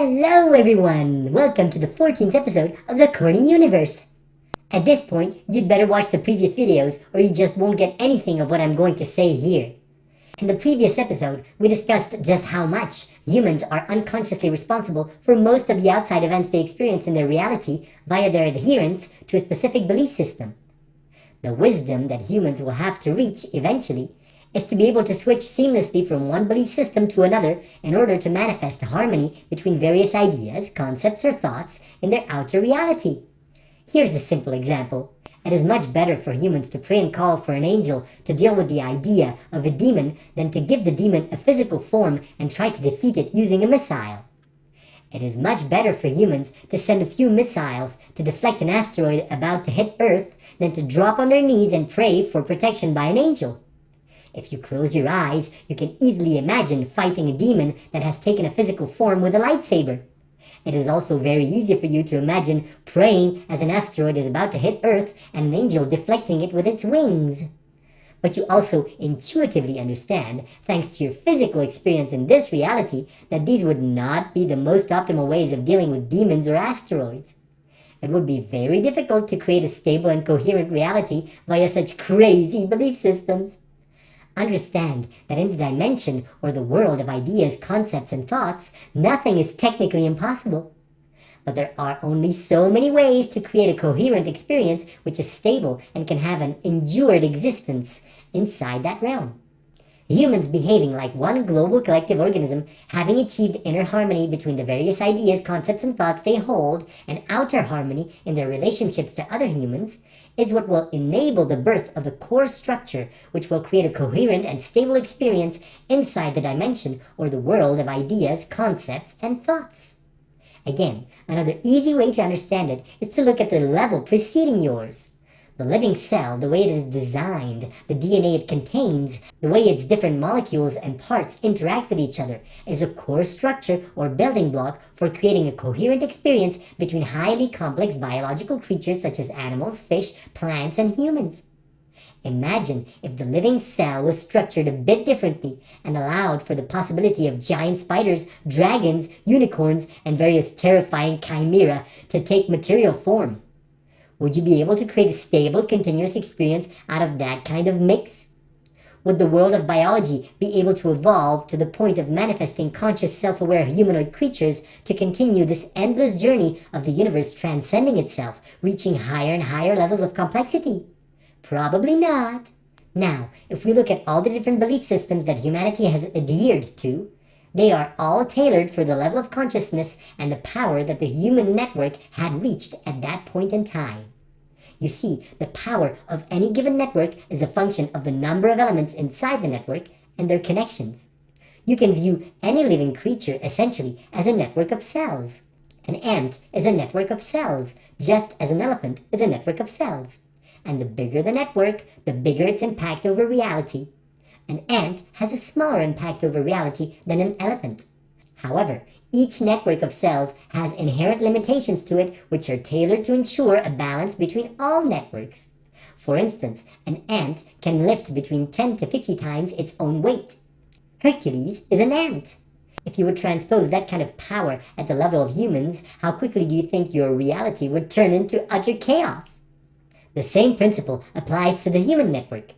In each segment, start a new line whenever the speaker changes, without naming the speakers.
Hello everyone! Welcome to the 14th episode of the Corny universe. At this point, you'd better watch the previous videos or you just won't get anything of what I'm going to say here. In the previous episode, we discussed just how much humans are unconsciously responsible for most of the outside events they experience in their reality via their adherence to a specific belief system. The wisdom that humans will have to reach eventually is to be able to switch seamlessly from one belief system to another in order to manifest harmony between various ideas, concepts, or thoughts in their outer reality. Here's a simple example. It is much better for humans to pray and call for an angel to deal with the idea of a demon than to give the demon a physical form and try to defeat it using a missile. It is much better for humans to send a few missiles to deflect an asteroid about to hit Earth than to drop on their knees and pray for protection by an angel. If you close your eyes, you can easily imagine fighting a demon that has taken a physical form with a lightsaber. It is also very easy for you to imagine praying as an asteroid is about to hit Earth and an angel deflecting it with its wings. But you also intuitively understand, thanks to your physical experience in this reality, that these would not be the most optimal ways of dealing with demons or asteroids. It would be very difficult to create a stable and coherent reality via such crazy belief systems. Understand that in the dimension or the world of ideas, concepts, and thoughts, nothing is technically impossible. But there are only so many ways to create a coherent experience which is stable and can have an endured existence inside that realm. Humans behaving like one global collective organism, having achieved inner harmony between the various ideas, concepts, and thoughts they hold, and outer harmony in their relationships to other humans, is what will enable the birth of a core structure which will create a coherent and stable experience inside the dimension or the world of ideas, concepts, and thoughts. Again, another easy way to understand it is to look at the level preceding yours. The living cell, the way it is designed, the DNA it contains, the way its different molecules and parts interact with each other, is a core structure or building block for creating a coherent experience between highly complex biological creatures such as animals, fish, plants, and humans. Imagine if the living cell was structured a bit differently and allowed for the possibility of giant spiders, dragons, unicorns, and various terrifying chimera to take material form. Would you be able to create a stable, continuous experience out of that kind of mix? Would the world of biology be able to evolve to the point of manifesting conscious, self-aware humanoid creatures to continue this endless journey of the universe transcending itself, reaching higher and higher levels of complexity? Probably not. Now, if we look at all the different belief systems that humanity has adhered to, they are all tailored for the level of consciousness and the power that the human network had reached at that point in time. You see, the power of any given network is a function of the number of elements inside the network and their connections. You can view any living creature essentially as a network of cells. An ant is a network of cells, just as an elephant is a network of cells. And the bigger the network, the bigger its impact over reality. An ant has a smaller impact over reality than an elephant. However, each network of cells has inherent limitations to it which are tailored to ensure a balance between all networks. For instance, an ant can lift between 10 to 50 times its own weight. Hercules is an ant. If you would transpose that kind of power at the level of humans, how quickly do you think your reality would turn into utter chaos? The same principle applies to the human network.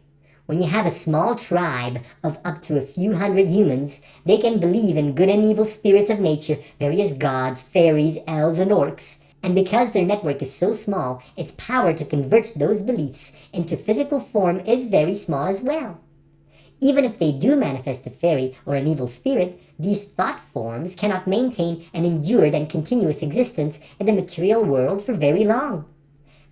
When you have a small tribe of up to a few hundred humans, they can believe in good and evil spirits of nature, various gods, fairies, elves, and orcs. And because their network is so small, its power to convert those beliefs into physical form is very small as well. Even if they do manifest a fairy or an evil spirit, these thought forms cannot maintain an endured and continuous existence in the material world for very long.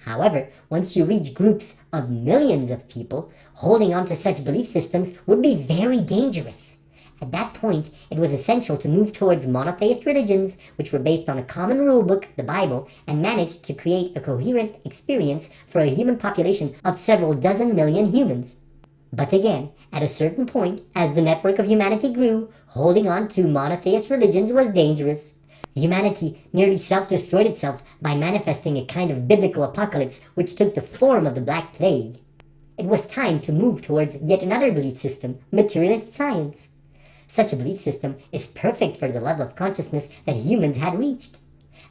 However, once you reach groups of millions of people, holding on to such belief systems would be very dangerous. At that point, it was essential to move towards monotheist religions, which were based on a common rule book, the Bible, and managed to create a coherent experience for a human population of several dozen million humans. But again, at a certain point, as the network of humanity grew, holding on to monotheist religions was dangerous. Humanity nearly self-destroyed itself by manifesting a kind of biblical apocalypse which took the form of the Black Plague. It was time to move towards yet another belief system, materialist science. Such a belief system is perfect for the level of consciousness that humans had reached.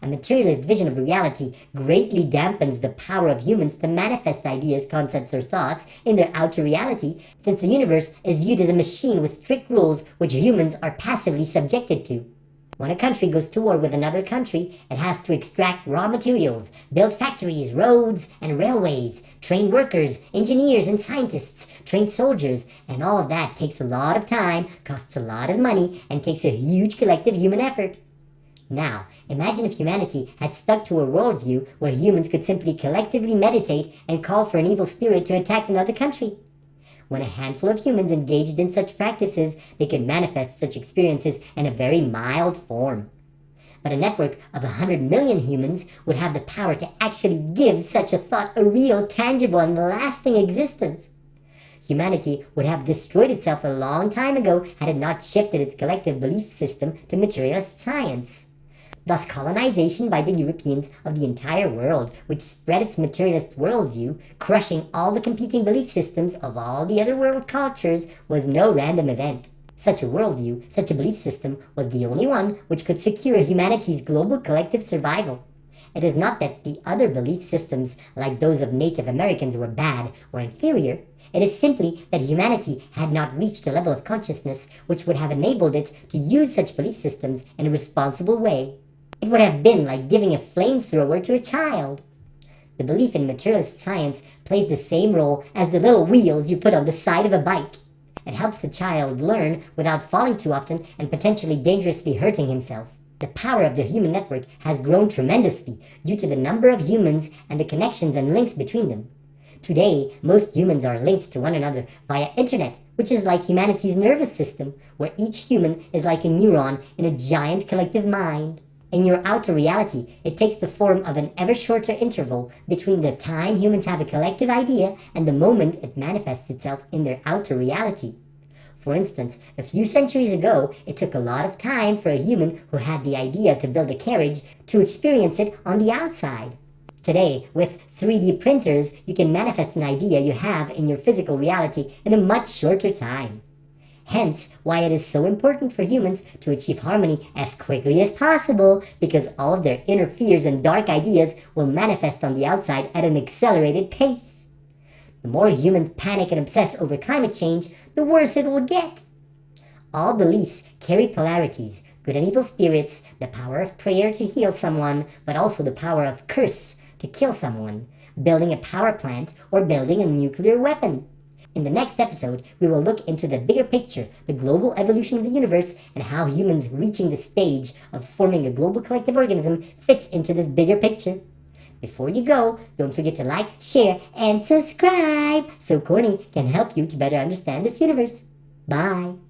A materialist vision of reality greatly dampens the power of humans to manifest ideas, concepts, or thoughts in their outer reality, since the universe is viewed as a machine with strict rules which humans are passively subjected to. When a country goes to war with another country, it has to extract raw materials, build factories, roads, and railways, train workers, engineers, and scientists, train soldiers, and all of that takes a lot of time, costs a lot of money, and takes a huge collective human effort. Now, imagine if humanity had stuck to a worldview where humans could simply collectively meditate and call for an evil spirit to attack another country. When a handful of humans engaged in such practices, they could manifest such experiences in a very mild form. But a network of 100 million humans would have the power to actually give such a thought a real, tangible, and lasting existence. Humanity would have destroyed itself a long time ago had it not shifted its collective belief system to materialist science. Thus, colonization by the Europeans of the entire world, which spread its materialist worldview, crushing all the competing belief systems of all the other world cultures, was no random event. Such a worldview, such a belief system, was the only one which could secure humanity's global collective survival. It is not that the other belief systems, like those of Native Americans, were bad or inferior. It is simply that humanity had not reached a level of consciousness which would have enabled it to use such belief systems in a responsible way. It would have been like giving a flamethrower to a child. The belief in materialist science plays the same role as the little wheels you put on the side of a bike. It helps the child learn without falling too often and potentially dangerously hurting himself. The power of the human network has grown tremendously due to the number of humans and the connections and links between them. Today, most humans are linked to one another via internet, which is like humanity's nervous system, where each human is like a neuron in a giant collective mind. In your outer reality, it takes the form of an ever shorter interval between the time humans have a collective idea and the moment it manifests itself in their outer reality. For instance, a few centuries ago, it took a lot of time for a human who had the idea to build a carriage to experience it on the outside. Today, with 3D printers, you can manifest an idea you have in your physical reality in a much shorter time. Hence, why it is so important for humans to achieve harmony as quickly as possible, because all of their inner fears and dark ideas will manifest on the outside at an accelerated pace. The more humans panic and obsess over climate change, the worse it will get. All beliefs carry polarities, good and evil spirits, the power of prayer to heal someone, but also the power of curse to kill someone, building a power plant, or building a nuclear weapon. In the next episode, we will look into the bigger picture, the global evolution of the universe, and how humans reaching the stage of forming a global collective organism fits into this bigger picture. Before you go, don't forget to like, share, and subscribe so Corny can help you to better understand this universe. Bye!